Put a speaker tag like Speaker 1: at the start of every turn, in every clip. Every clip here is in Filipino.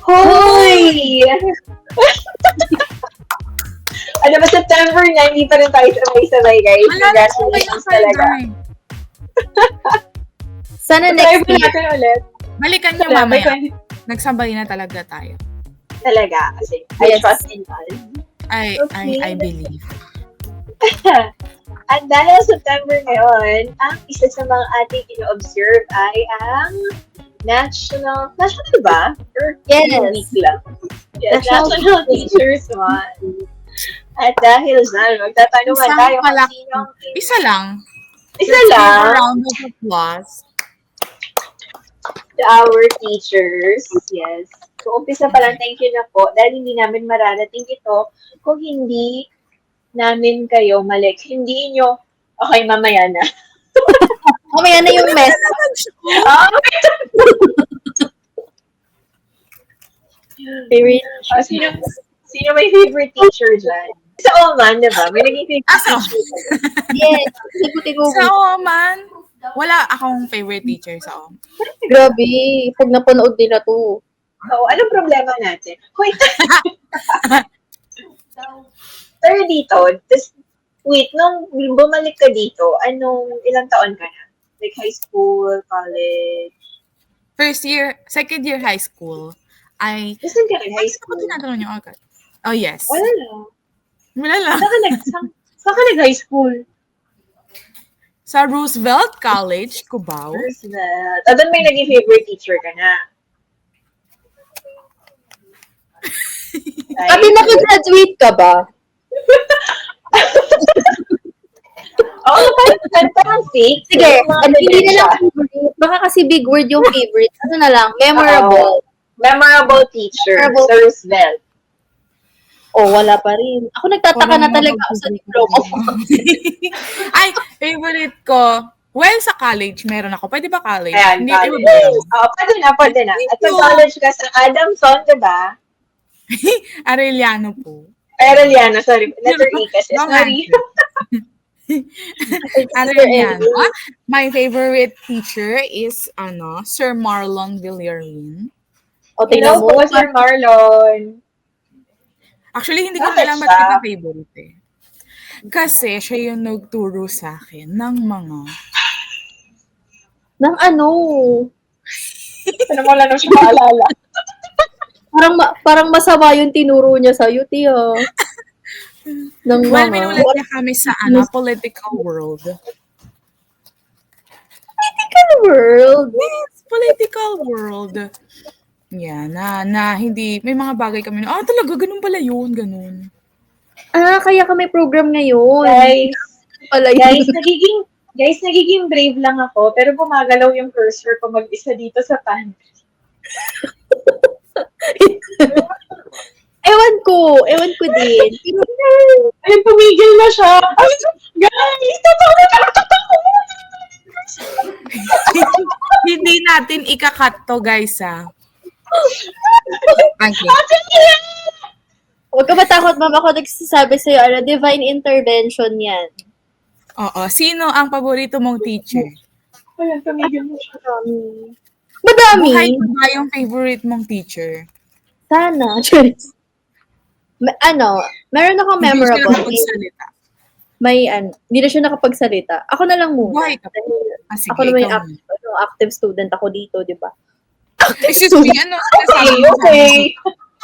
Speaker 1: Hoy! Ano ba, September na, hindi pa rin tayo sabay-sabay, guys.
Speaker 2: Wala na po kayo
Speaker 1: Congratulations talaga.
Speaker 3: Sana
Speaker 1: Try
Speaker 3: next
Speaker 1: mo
Speaker 3: year.
Speaker 1: natin ulit.
Speaker 2: Balikan niyo
Speaker 1: Wala, may
Speaker 2: mamaya. Nagsabay na talaga tayo.
Speaker 1: talaga. Kasi I
Speaker 3: Yes.
Speaker 1: trust in God.
Speaker 2: I believe.
Speaker 1: At dahil September ngayon, ang isa sa mga ating ino-observe ay ang National ba? Or
Speaker 3: Yes.
Speaker 1: week lang? Yes,
Speaker 3: National
Speaker 1: National Teachers Month. At dahil dyan, magtatanungan
Speaker 2: Isang
Speaker 1: tayo kung
Speaker 2: palak-
Speaker 1: sino ang
Speaker 2: Isa lang.
Speaker 1: isa
Speaker 2: Let's give a
Speaker 1: lang
Speaker 2: round of applause.
Speaker 1: to our teachers. Yes. So, umpisa pa lang, thank you na po. Dahil hindi namin mararating ito kung hindi namin kayo malik. Hindi nyo, okay, mamaya na.
Speaker 3: Mamaya na yung mess.
Speaker 1: Ah,
Speaker 3: Favorite.
Speaker 1: sino may favorite teacher dyan? Sa Oman, di ba? May naging favorite
Speaker 2: Sa-
Speaker 1: teacher dyan.
Speaker 3: Yes. Ikutin mo.
Speaker 2: Sa Oman, wala akong favorite teacher sa Oman.
Speaker 3: Grabe. Pag napanood nila to.
Speaker 1: Oo, anong problema natin? Hoy, pero dito, wait, nung bumalik ka dito, ilang taon ka na? Like high school, college?
Speaker 2: Second year high school,
Speaker 1: Saan ka nag-high
Speaker 2: Ako
Speaker 1: school?
Speaker 2: tinatanong niyo agad. Oh, yes.
Speaker 1: Wala lang.
Speaker 2: Wala lang.
Speaker 1: Saan ka nag-high school?
Speaker 2: Sa Roosevelt College, Cubao.
Speaker 1: Roosevelt. At doon may naging favorite teacher ka na.
Speaker 3: Sabi nakagraduate ka ba?
Speaker 1: Oo, parang fake.
Speaker 3: Sige, hindi na
Speaker 1: siya.
Speaker 3: lang favorite. Baka kasi big word yung favorite. Ano na lang, memorable.
Speaker 1: Memorable teacher
Speaker 3: Memorable.
Speaker 1: sa Roosevelt.
Speaker 3: Oh, wala pa rin. Ako nagtataka na talaga ako sa diploma ko.
Speaker 2: Ay, favorite ko. Well, sa college, meron ako. Pwede ba college?
Speaker 1: Ayan,
Speaker 2: Hindi,
Speaker 1: college.
Speaker 2: iba ba yun?
Speaker 1: Oo, pwede na. At sa college ka sa Adamson, diba?
Speaker 2: Arellano po.
Speaker 1: Aureliano, sorry. Letter E kasi.
Speaker 2: Wrong
Speaker 1: Sorry.
Speaker 2: Arellano. My favorite teacher is, Sir Marlon Villarin.
Speaker 3: O,
Speaker 1: Hello
Speaker 3: tingnan mo.
Speaker 1: po, Sir Marlon.
Speaker 2: Actually, hindi ko
Speaker 1: Bakit
Speaker 2: alam
Speaker 1: siya?
Speaker 2: ba't kita favorite eh. Kasi siya yung nagturo sa akin ng mga...
Speaker 3: Nang ano?
Speaker 1: Ano mo lang siya maalala.
Speaker 3: Parang masama yung tinuro niya sa'yo, tiyo. Nang
Speaker 2: Well,
Speaker 3: mga...
Speaker 2: minulat niya kami sa political world.
Speaker 3: Political world.
Speaker 2: Yes, political world. Yeah, na hindi, may mga bagay kami na, talaga, ganun pala yun, ganun.
Speaker 3: Kaya ka may program ngayon.
Speaker 1: Guys,
Speaker 3: Pala yun.
Speaker 1: nagiging brave lang ako, pero bumagalaw yung cursor ko mag-isa dito sa pantry.
Speaker 3: Ewan ko din.
Speaker 1: Ay, pumigil na siya. Ay, guys, totoo na
Speaker 2: Hindi natin ikakat to, guys, ha. Okay.
Speaker 3: Huwag ka matakot, ma'am. Ako nagsasabi sa'yo, divine intervention yan.
Speaker 2: Oo. Sino ang paborito mong teacher?
Speaker 1: Ayan, pumigil na siya.
Speaker 3: Madami.
Speaker 2: Buhay ko ba yung favorite mong teacher?
Speaker 3: Sana. Meron akong
Speaker 2: Hindi siya
Speaker 3: memorable.
Speaker 2: nakapagsalita.
Speaker 3: Hindi na siya nakapagsalita. Ako na lang muna.
Speaker 2: Buhay ka pa. Sige,
Speaker 3: Ako naman yung
Speaker 2: ikaw
Speaker 3: active student ako dito, di ba?
Speaker 2: Excuse me, ano?
Speaker 1: Okay.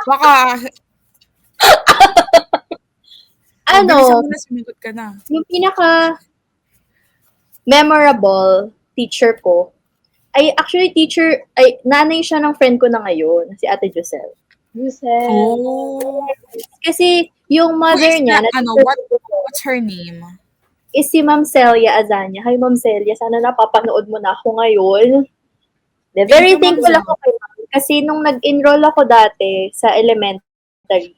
Speaker 2: Baka, bilisan mo na, sumagot ka na.
Speaker 3: Yung pinaka memorable teacher ko, nanay siya ng friend ko na ngayon, si Ate Giselle.
Speaker 1: Giselle.
Speaker 2: Oh.
Speaker 3: Kasi yung mother niya,
Speaker 2: What's her name?
Speaker 3: is si Ma'am Celia Azania. Hi, Ma'am Celia. Sana napapanood mo na ako ngayon. Very
Speaker 2: Thank you,
Speaker 3: thankful
Speaker 2: Ma'am
Speaker 3: ako kay Ma'am. Kasi nung nag-enroll ako dati sa elementary,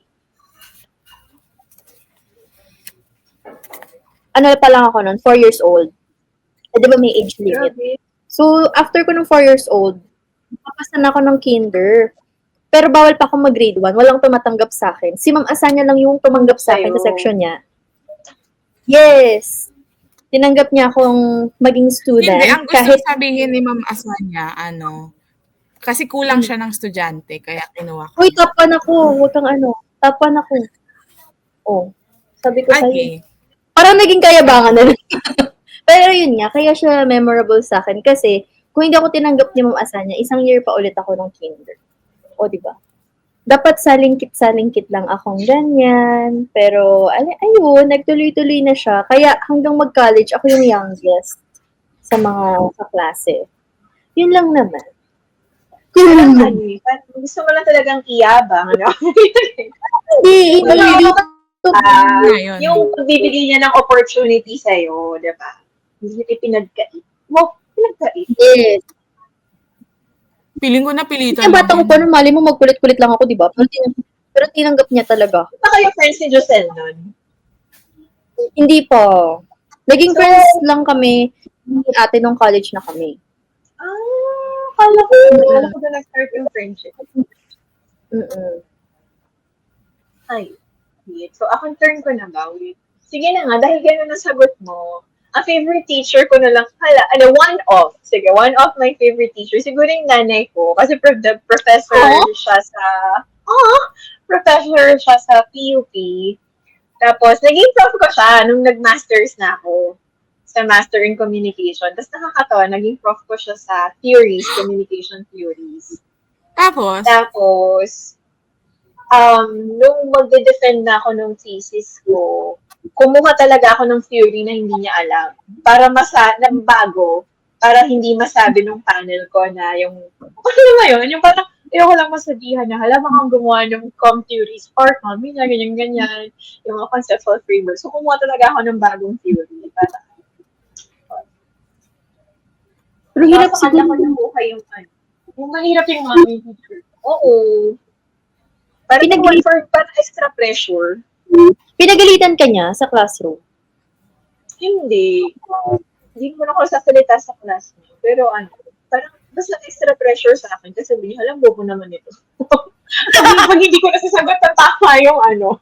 Speaker 3: pa lang ako nun, 4 years old. Di ba may age limit? So, after ko ng 4 years old, napapasa na ako ng kinder. Pero bawal pa akong mag-grade 1. Walang tumatanggap sa akin. Si Ma'am Asanya lang yung tumanggap sa akin sa section niya. Yes. Tinanggap niya akong maging student.
Speaker 2: Hindi, ang gusto sabihin ni Ma'am Asanya, Kasi kulang siya ng estudyante, kaya kinuha ko.
Speaker 3: Uy, top 1 ako. Huwag kang top 1 ako. Oh, sabi ko sa'yo.
Speaker 2: Okay.
Speaker 3: Parang naging kayabangan na lang. Pero yun nga, kaya siya memorable sa akin kasi kung hindi ako tinanggap ni Ma'am Asanya, isang year pa ulit ako ng kinder. O, di ba? Dapat salingkit-salingkit lang akong ganyan. Pero, ayun, nagtuloy-tuloy na siya. Kaya hanggang mag-college, ako yung youngest sa mga klase. Yun lang naman.
Speaker 1: Parang ano eh, parang gusto mo lang talagang iyabang, ano?
Speaker 3: Hindi,
Speaker 1: Wala
Speaker 2: Ngayon.
Speaker 1: yung pagbibigay niya ng opportunity sa'yo, di ba? Hindi niya pinagkait. Mo, pinagkait.
Speaker 3: Yes.
Speaker 2: Feeling ko napilitan
Speaker 3: Yung bata ko
Speaker 2: din.
Speaker 3: pa nun, mali mo magkulit-kulit lang ako, di ba? Pero tinanggap niya talaga.
Speaker 1: Ba kayo friends ni Jocel nun?
Speaker 3: Hindi pa. Naging
Speaker 1: So-
Speaker 3: friends lang kami ni ate nung college na kami.
Speaker 1: Kala ko na nag-start yung friendship.
Speaker 3: Mm-mm.
Speaker 1: Ay, wait. So, akong turn ko na ba? Wait. Sige na nga, dahil gano'n ang sagot mo, ang favorite teacher ko na lang, one of my favorite teachers, siguro yung nanay ko, kasi professor siya sa, professor siya sa PUP. Tapos, naging prof ko siya nung nag-masters na ako sa Master in Communication. Tapos, nakakatawa, naging prof ko siya sa communication theories.
Speaker 2: Tapos,
Speaker 1: Nung magde-defend na ako ng thesis ko, kumuha talaga ako ng theory na hindi niya alam. Para na bago, para hindi masabi ng panel ko na yung, ano naman yun, yung parang, ayoko lang masabihan na, hala, baka gumawa ng theories, or kami na, ganyan, yung mga conceptual framework. So, kumuha talaga ako ng bagong theory. Para,
Speaker 3: Pero hirap
Speaker 1: sa kanya ko
Speaker 3: siguro.
Speaker 1: nakuha yung ano. Yung mahirap yung mga teacher. Oo. Parang parang extra pressure.
Speaker 3: Pinagalitan ka niya sa classroom.
Speaker 1: Hindi. Hindi ko na ako sasalita sa class niya. Pero ano, parang basta extra pressure sa akin kasi sabi niya, alam, bobo naman ito. Pag hindi ko nasasagot na tama yung ano.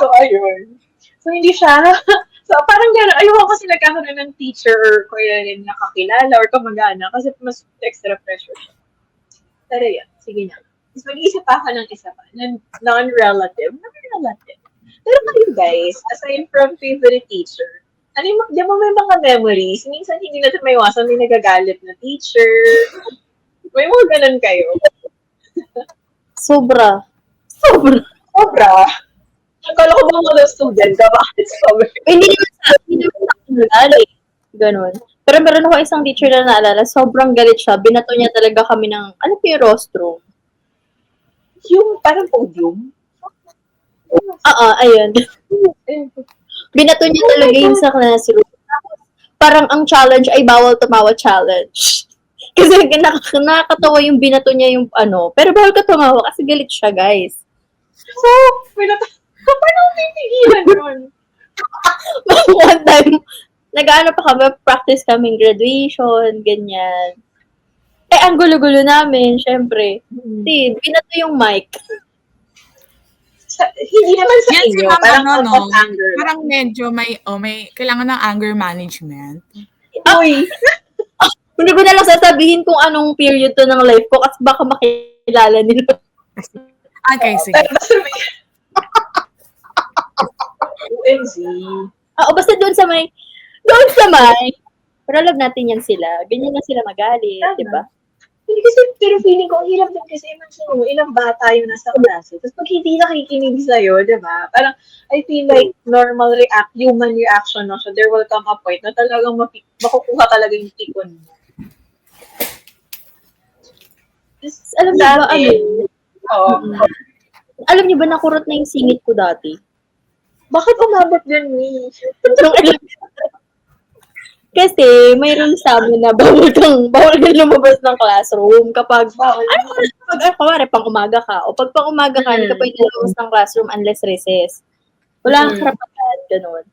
Speaker 1: So, ayun. So, hindi siya. So, parang gano'n. Ayoko kasi nagkakaroon ng teacher or kaya rin nakakilala or kamag-anak kasi mas extra pressure siya. Pero yan, sige na. Tapos mag-iisip pa ako ng isa pa, non-relative. Pero kayo guys, aside from favorite teacher, di mo may mga memories? Minsan hindi natin may iwasan, may nagagalit na teacher. May mga ganun kayo.
Speaker 3: Sobra.
Speaker 1: Sobra. Akala ko ba mga student ka? Bakit sobra?
Speaker 3: Hindi naman sa akin nalala. Ganon. Pero meron ako isang teacher na naalala, sobrang galit siya. Binato niya talaga kami ng, ano po yung rostrum?
Speaker 1: Yung parang podium.
Speaker 3: Ayun. Binato niya talaga yun sa classroom. Parang ang challenge ay bawal tumawa challenge. Kasi nakakatawa yung binato niya yung ano. Pero bawal ka tumawa kasi galit siya, guys.
Speaker 1: So, paano titigilan yun?
Speaker 3: One time, nag-ano pa kami, practice kaming graduation, ganyan. Ang gulo-gulo namin, syempre. Binato yung mic.
Speaker 1: Hindi naman sa
Speaker 2: yan si
Speaker 1: inyo,
Speaker 2: Ma'am,
Speaker 1: parang
Speaker 2: ano,
Speaker 1: out of anger.
Speaker 2: parang medyo may kailangan ng anger management.
Speaker 1: Uy!
Speaker 3: Hindi ko na lang sasabihin kung anong period to ng life ko kasi baka makilala nila.
Speaker 2: Okay, sige.
Speaker 1: Basta may... OMG.
Speaker 3: Basta doon sa may, pero love natin yan sila. Ganyan na sila magalit,
Speaker 1: Tama.
Speaker 3: di ba?
Speaker 1: Hindi kasi, pero feeling ko, ang hirap din kasi imagine mo, ilang bata yung nasa klase. Tapos pag hindi nakikinig sa'yo, di ba? Parang, I feel like normal human reaction no? So there will come a point na talagang makukuha talaga yung tikon mo.
Speaker 3: Alam niyo ba,
Speaker 1: Oo.
Speaker 3: Alam niyo ba nakurot na yung singit ko dati?
Speaker 1: Bakit umabot din ni?
Speaker 3: Kasi may rules sa amin na bawal kang lumabas ng classroom kapag pang umaga ka o pag pang umaga ka, hindi ka pwede lumabas ng classroom unless recess. Wala kang karapatan, ganun.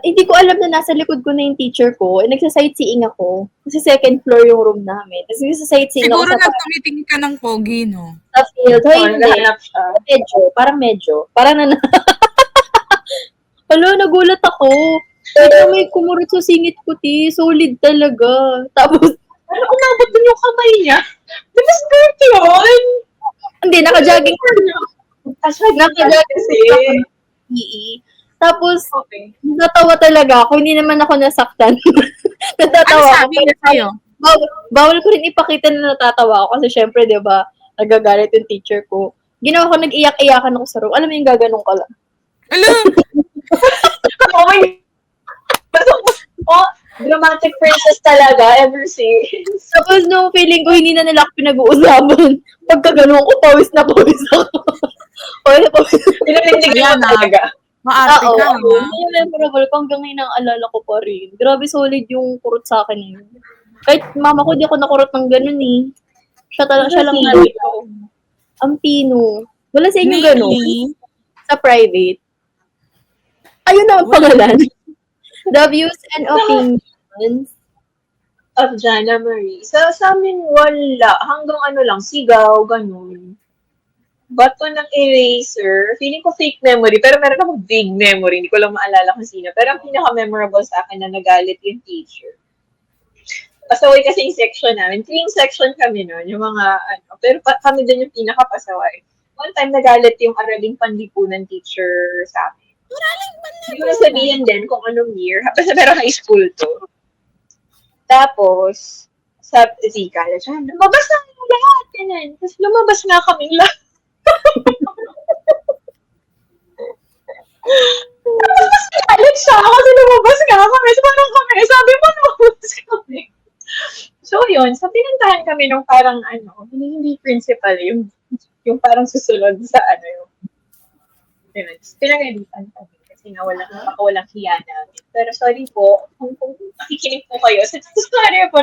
Speaker 3: Hindi ko alam na nasa likod ko na yung teacher ko. Nagsa-sightseeing ako. Kasi second floor yung room namin. Tapos nagsa-sightseeing
Speaker 2: Siguro
Speaker 3: ako
Speaker 2: tumitingin ka ng pogi, no?
Speaker 3: sa field. Hoy, hindi.
Speaker 1: Naghahanap siya.
Speaker 3: Medyo. Parang Alo, nagulat ako. Kaya may kumurot sa singit ko, ti. Solid talaga. Tapos,
Speaker 1: Parang umabot din yung kamay niya. Di ba skirt yun?
Speaker 3: Hindi, naka-jogging.
Speaker 1: Naka-jogging kasi.
Speaker 3: PE. Tapos,
Speaker 1: Okay.
Speaker 3: natawa talaga ako. Hindi naman ako nasaktan.
Speaker 2: Ano
Speaker 3: Natatawa ako.
Speaker 2: sabi niya sa'yo?
Speaker 3: Bawal ko rin ipakita na natatawa ako kasi syempre, di ba, nagagalit yung teacher ko. Ginawa ko, nag-iyak-iyakan ako sa room. Alam mo yung gaganong ka lang.
Speaker 2: Ala,
Speaker 1: Oh my dramatic princess talaga ever since.
Speaker 3: Tapos nung feeling ko, hindi na nila ako pinag-uusapan. Pagka ganun ko, pawis na pawis ako. Pawis na pawis.
Speaker 1: Pinanindigan
Speaker 2: Ayan
Speaker 1: mo
Speaker 2: na.
Speaker 1: talaga.
Speaker 2: maarte ka,
Speaker 3: Oo.
Speaker 2: ha?
Speaker 3: Hindi memorable ko hanggang ngayon ang alala ko pa rin. Grabe solid yung kurot sa akin yun. Kahit mama ko, di ako nakurot ng ganun eh. Siya lang na. Ang pino. Wala sa inyo ganun.
Speaker 2: Mainly,
Speaker 3: Sa private. Ayun na ang pangalan. The views and opinions.
Speaker 1: Of Jana Marie. Sa amin wala. Hanggang sigaw, ganun. Bato ng eraser. Feeling ko fake memory. Pero meron akong big memory. Hindi ko lang maalala kung sino. Pero ang pinaka-memorable sa akin na nagalit yung teacher. Pasaway kasi yung section namin. 3 section kami nun. Yung mga Pero kami din yung pinaka-pasaway. One time nagalit yung araling panlipunan teacher sa amin. Hindi ko na sabihin din kung anong year. Pero high school to. Tapos, sabi si Kala siya, lumabas na yung lahat. Ganyan. Tapos lumabas nga kaming lahat. Tapos mas galit siya kasi lumabas nga kami. So, parang kami, sabi mo lumabas kami. So, yun. So, pinuntahan kami nung parang hindi principal, yung parang susunod sa yung yun. Pinagalitan kami kasi nga walang hiya namin. Pero sorry po, kung makikinig po kayo, sorry po,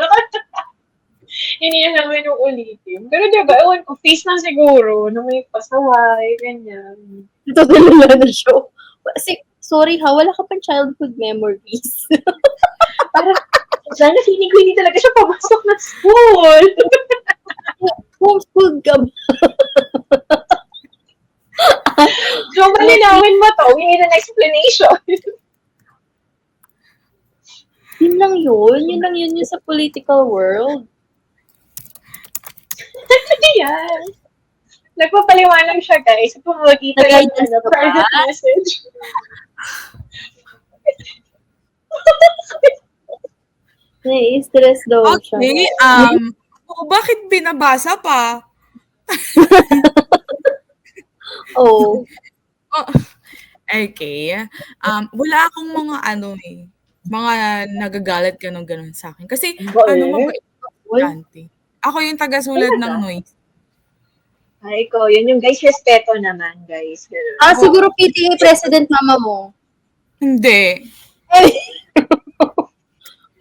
Speaker 1: hindi na namin yung ulitin. Pero diba, ewan ko, face na siguro, na may pasaway, ganyan.
Speaker 3: Ito talaga na show. Sorry ha, wala ka pang childhood memories.
Speaker 1: Parang, sana feeling ko hindi talaga siya pumasok ng school.
Speaker 3: Homeschooled ka ba?
Speaker 1: So, malinawin mo to. We need an explanation.
Speaker 3: Yun lang yun. Yun lang yun yung sa political world.
Speaker 1: Yan. Nagpapaliwanag siya, guys. Sa pamamagitan ng private message.
Speaker 3: Nai-stress daw siya.
Speaker 2: okay, bakit binabasa pa?
Speaker 3: Oh.
Speaker 2: Okay. Wala akong mga mga nagagalit ganun sa akin. Kasi, mabait ako dati. Ako yung taga-sulat ng noise.
Speaker 1: Ay, ko. Yun yung guys, respeto naman, guys.
Speaker 3: Siguro PTA president mama mo.
Speaker 2: Hindi.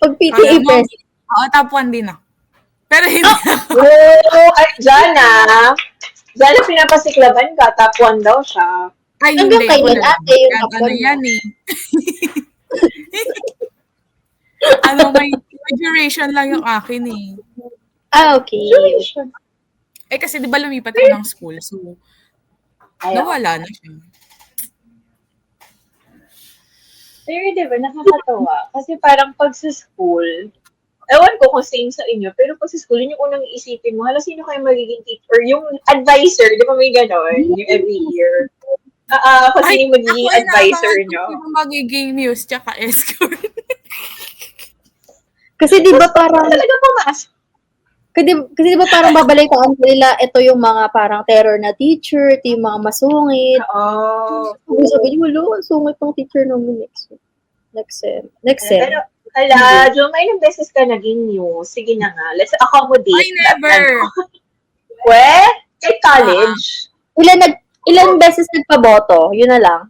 Speaker 3: Pag PTA president.
Speaker 2: Oo, top 1 din ako. Pero hindi ako.
Speaker 1: Ay, Jana, pinapasiklaban ka. Top 1 daw siya.
Speaker 2: Ay,
Speaker 3: Hanggang
Speaker 2: hindi.
Speaker 3: kailan ate yung top 1
Speaker 2: yan eh. May duration lang yung akin eh.
Speaker 3: Okay.
Speaker 2: Kasi di ba lumipat ako ng school, so nawala na siya.
Speaker 1: Pero di ba, nakakatawa. Kasi parang pag sa school, ewan ko kung same sa inyo, pero pag sa school, yun yung unang isipin mo, sino kayo magiging teacher? Yung advisor, di ba may gano'n? Yung every year. Kung sino yung magiging advisor nyo.
Speaker 2: Ako magiging muse tsaka escort.
Speaker 3: Kasi di ba parang
Speaker 1: Talaga pumasok.
Speaker 3: Kasi di ba parang babalitaan nila, ito yung mga parang terror na teacher, ito yung mga masungit.
Speaker 1: Oo.
Speaker 3: Sabi niyo, wala, sungit ng teacher namin next sem.
Speaker 1: Pero, Joma, ilang beses ka naging news? Sige na nga, let's accommodate.
Speaker 2: Ay, never.
Speaker 1: Kahit college.
Speaker 3: Ilan beses nagpaboto? Yun na lang.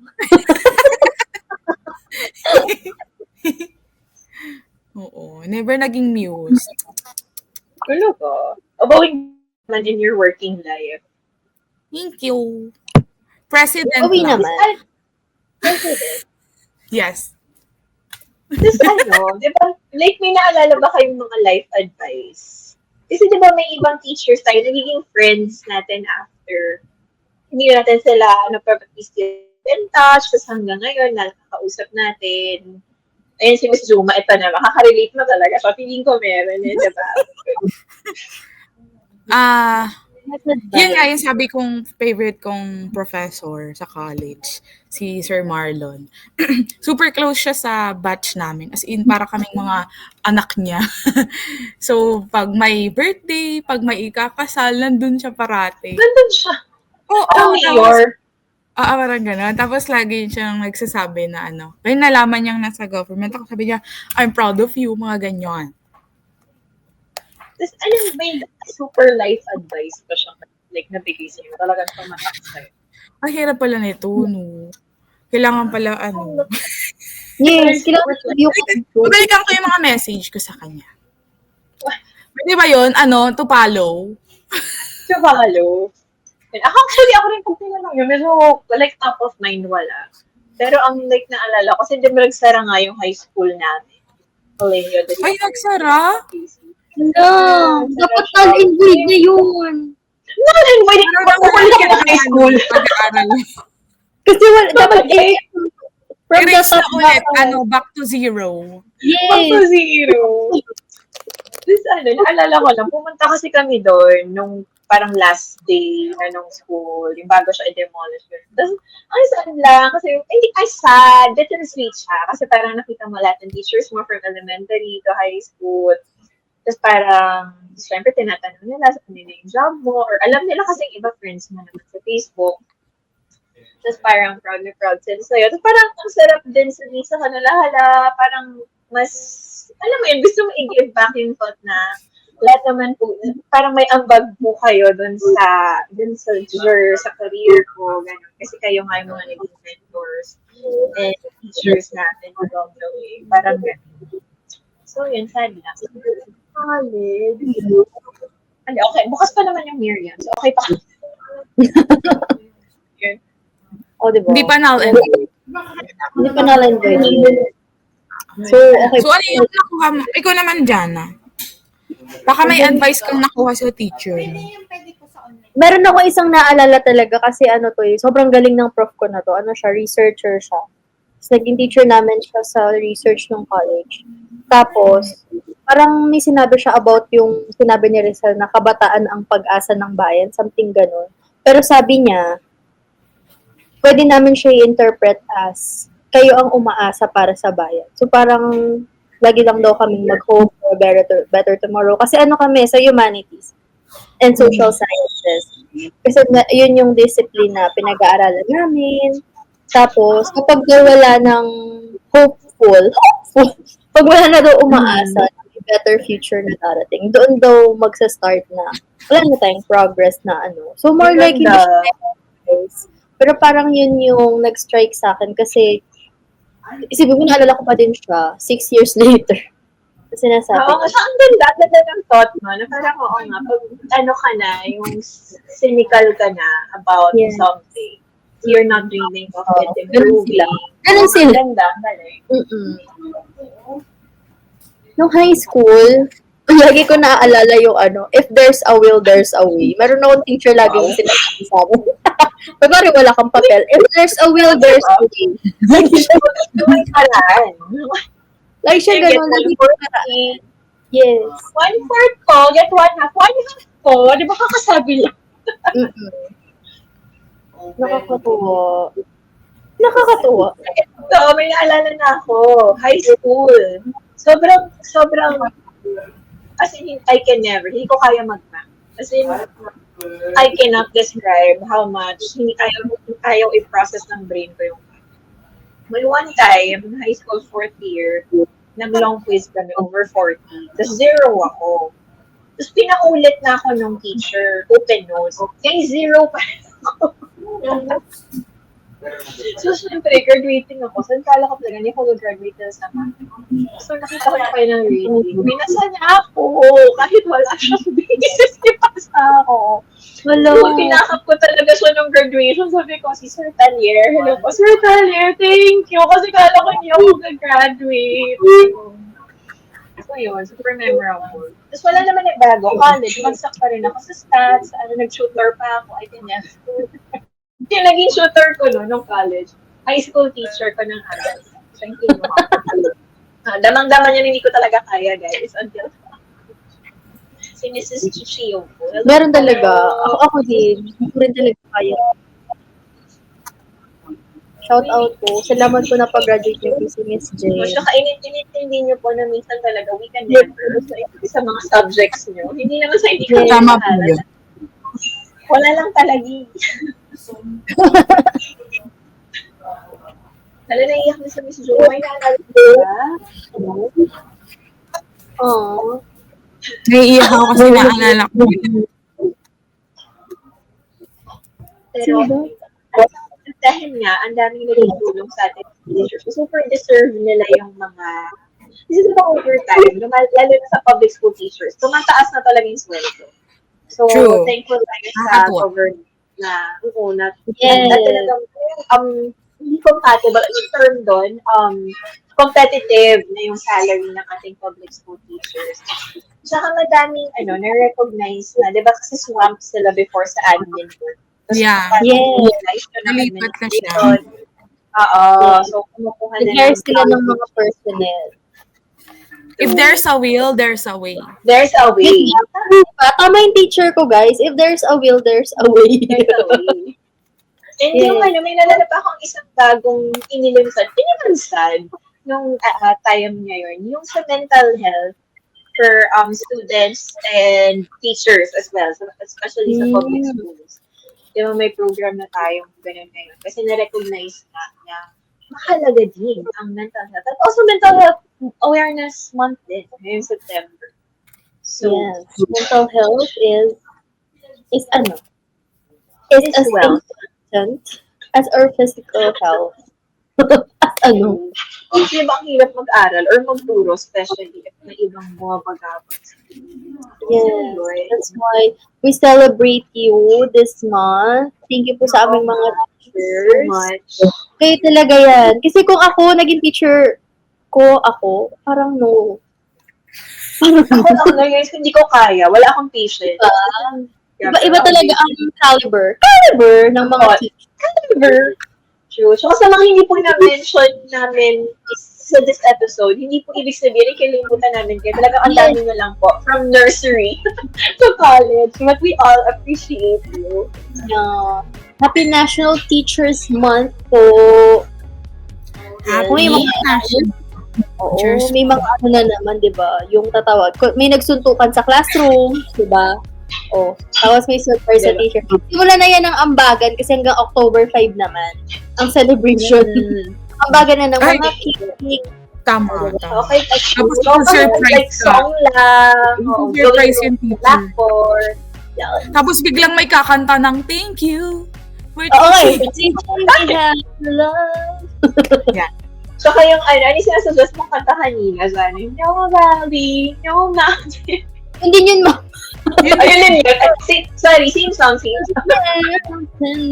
Speaker 2: Oo, never naging muse.
Speaker 1: Ano ko? About naman in your working life.
Speaker 2: Thank you. President
Speaker 3: Uwi
Speaker 2: lang.
Speaker 3: naman.
Speaker 1: President.
Speaker 2: Yes.
Speaker 1: Tapos di ba, like may naalala ba kayong mga life advice? Kasi di ba may ibang teachers tayo, nagiging friends natin after. Hindi natin sila, still in touch, tapos hanggang ngayon, nakakausap natin. Ayun si Miss Zuma, ito na, makaka-relate na talaga siya. Feeling ko meron yun, diba?
Speaker 2: Yun nga yung sabi kong favorite kong professor sa college, si Sir Marlon. Super close siya sa batch namin. As in, para kaming mga anak niya. So, pag may birthday, pag may ikakasal, nandun siya parate.
Speaker 1: Nandun siya.
Speaker 2: Oo,
Speaker 1: Parang mayor.
Speaker 2: parang gano'n. Tapos lagi siyang nagsasabi na kaya nalaman niyang nasa government ako, sabi niya, I'm proud of you, mga ganyan.
Speaker 1: Tapos, may super life advice pa siya, like, nabigay sa'yo. Talagang tumatak sa'yo.
Speaker 2: Ang hirap pala nito, no? Kailangan pala,
Speaker 3: Yes, kailangan yung
Speaker 2: Babalikan ko yung mga message ko sa kanya. Di ba yun? To follow?
Speaker 1: To follow. Actually, ako rin pag tinanong yun, medyo, like, top of mind wala. Pero ang, like, naalala ko, kasi di ba nagsara nga yung high school namin.
Speaker 2: Ay, nagsara?
Speaker 3: No, dapat tal-invade na yun.
Speaker 1: Pwede ko makukulit ka ng high school.
Speaker 2: Pag-aaral.
Speaker 3: Kasi dapat from the
Speaker 2: Erase na
Speaker 3: top
Speaker 2: ulit.
Speaker 3: down.
Speaker 2: Back to zero.
Speaker 1: Back to
Speaker 3: Yes.
Speaker 1: zero. Tapos naalala ko lang, pumunta kasi kami doon nung parang last day na nung school, yung bago siya i-demolish. Tapos, ang sad lang, kasi, hindi ay sad, bittersweet siya, kasi parang nakita mo lahat ng teachers mo from elementary to high school. Tapos parang, syempre, tinatanong nila sa kanila yung job mo, or alam nila kasi yung iba friends mo naman sa Facebook. Tapos parang proud na proud sila sa'yo. Tapos parang ang sarap din sabihin sa kanila, hala, parang mas, alam mo yun, gusto mo i-give back yung thought na lahat naman po, parang may ambag po kayo dun sa career ko, gano'n. Kasi kayo nga yung mga naging mentors and teachers natin along the way. Parang gano'n. So, yun, sad lang. Solid. Okay, bukas pa naman yung Miriam. So, okay pa.
Speaker 3: Diba?
Speaker 2: Hindi pa null and
Speaker 3: Hindi pa na-invade. So, okay.
Speaker 2: So, ano yung nakuha mo? Ikaw naman, Jana. Baka may advice kang nakuha sa teacher mo.
Speaker 3: Meron ako isang naalala talaga kasi sobrang galing ng prof ko na to. Siya, researcher siya. Tapos naging teacher namin siya sa research ng college. Tapos, parang may sinabi siya about yung sinabi ni Rizal na kabataan ang pag-asa ng bayan, something ganun. Pero sabi niya, pwede namin siya i-interpret as kayo ang umaasa para sa bayan. So parang lagi lang daw kaming mag-hope for better tomorrow. Kasi kami sa humanities and social sciences. Kasi yun yung discipline na pinag-aaralan namin. Tapos, kapag wala ng hopeful, pag wala na daw umaasa, may better future na darating, doon daw magsa-start na, wala na tayong progress na So, more like, hindi siya, pero parang yun yung nag-strike sa akin kasi, isipin mo, naalala ko pa din siya, 6 years later. Kasi nasabi
Speaker 1: Oo, kasi ang ganda ng thought mo, na parang, oo nga, pag ka na, yung cynical ka na about something, you're not dreaming of it improving.
Speaker 3: Ganun sila.
Speaker 1: Ganda, galing.
Speaker 3: Nung high school, lagi ko naaalala yung if there's a will, there's a way. Meron akong teacher laging sinasabi sa akin. Pagkari wala kang papel, if there's a will, there's a way.
Speaker 1: May paraan.
Speaker 3: Like siya gano'n, lagi ko paraan. Yes.
Speaker 1: 1/4 ko, get 1/2. 1/2 ko, di ba kakasabi lang?
Speaker 3: Nakakatuwa.
Speaker 1: Ito, may naalala na ako. High school. Sobrang, as in, I can never, hindi ko kaya mag-math. As in, I cannot describe how much, hindi ayaw i-process ng brain ko yung math. May one time, high school 4th year, nag-long quiz kami over 40. Tapos 0 ako. Tapos pinaulit na ako ng teacher, open notes. Kaya 0 pa rin ako. So, syempre, graduating ako. So, kala ko talaga, hindi ako graduate na sa math. So, nakita ko na kayo ng reading. Binasa niya ako. Kahit wala siyang basis, ipasa ako.
Speaker 3: Hello.
Speaker 1: So, tinakap ko talaga siya nung graduation. Sabi ko, si Sir Talier. Hello po, Sir Talier, thank you. Kasi kala ko hindi ako mag-graduate. So, yun, super memorable. Tapos, wala naman nagbago. College, bagsak pa rin ako sa stats. Nag-shooter pa ako. I can never. Yung naging shooter ko nung college, high school teacher ko ng adult. Thank you. Damang-daman yun, hindi ko talaga kaya, guys. Until si Mrs. Chichio po.
Speaker 3: Meron talaga. Ako din. Hindi ko rin talaga kaya. Shout out po. Salamat po na pag-graduate niyo po si Miss J.
Speaker 1: Tsaka inintindi niyo po na minsan talaga we can never sa mga subjects niyo. Hindi naman sa hindi ko
Speaker 2: Tama po yun.
Speaker 1: Wala lang talaga. Hala, naiiyak na sa Miss Jo. May naalala ko ba?
Speaker 3: Aww.
Speaker 2: Naiiyak ako kasi naalala ko.
Speaker 1: Pero, dahil nga, ang daming nagtulong sa atin. Super deserve nila yung mga, kasi diba overtime, lalo na sa public school teachers, tumataas na talaga yung sweldo. So,
Speaker 2: True.
Speaker 1: thankful tayo sa government na,
Speaker 3: Yes.
Speaker 1: na talagang, hindi compatible, yung term doon, competitive na yung salary ng ating public school teachers. Saka madaming, na-recognize na, di ba kasi swamp sila before sa admin work.
Speaker 2: Yeah.
Speaker 3: Yes.
Speaker 2: Nalipat na siya.
Speaker 1: Oo. So, kumukuha na
Speaker 3: Nag-hire sila ng mga personnel.
Speaker 2: If there's a will, there's a way.
Speaker 1: There's a way.
Speaker 3: Diba? Tama yung teacher ko, guys. If there's a will, there's a way.
Speaker 1: There's a way. And
Speaker 3: Yes.
Speaker 1: yung may nalala pa akong isang bagong inilimsan nung time ngayon, yung sa mental health for students and teachers as well, so especially sa public schools. Di ba may program na tayong ganun ngayon? Kasi na-recognize na mahalaga din ang mental health. At also mental health awareness month din ngayong September. So,
Speaker 3: Yes. Mental health is as
Speaker 1: well.
Speaker 3: important as our physical health. As
Speaker 1: Di ba ang hirap mag-aral or magturo, especially if may ibang bumabagabag.
Speaker 3: Yes. That's why we celebrate you this month. Thank you po sa aming mga
Speaker 1: So
Speaker 3: teachers.
Speaker 1: much.
Speaker 3: Kayo talaga yan. Kasi kung ako, naging teacher parang no.
Speaker 1: Ako lang ngayon, hindi ko kaya. Wala akong patience.
Speaker 3: Iba talaga ang caliber ng mga teachers.
Speaker 1: Caliber. True. So, sa mga hindi po na-mention namin sa this episode, hindi po ibig sabihin, kalimutan namin kayo. Talagang ang dami nyo lang po. From nursery to college. But we all appreciate you.
Speaker 3: Yeah. Happy National Teachers Month po.
Speaker 2: Happy National
Speaker 3: Oo,
Speaker 2: Teachers
Speaker 3: may mga na naman, di ba? Yung tatawag. May nagsuntukan sa classroom, di ba? Oh, tapos may surprise sa teacher. Simula na yan ang ambagan kasi hanggang October 5 naman ang celebration. Ambagan na ng mga cake.
Speaker 2: Tama.
Speaker 1: Okay,
Speaker 2: Tapos
Speaker 1: surprise like song lang.
Speaker 2: Surprise yung teacher.
Speaker 1: Blackboard.
Speaker 2: Tapos biglang may kakanta ng thank you.
Speaker 3: Okay. Love.
Speaker 1: So, kayong ano yung sinasuggest mong kanta kanina? Sana, No Valley, No Mountain.
Speaker 3: Hindi yun
Speaker 1: Ayun yun. Sorry, same song.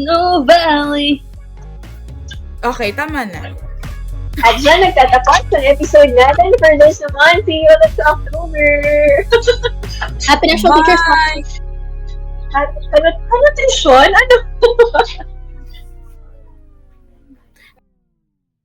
Speaker 3: No Valley.
Speaker 2: Okay, tama na.
Speaker 1: At dyan, nagtatapos ang episode natin for this month. See you next October.
Speaker 3: Happy National Teachers Month.
Speaker 2: Bye!
Speaker 1: Ano, tradisyon? Ano?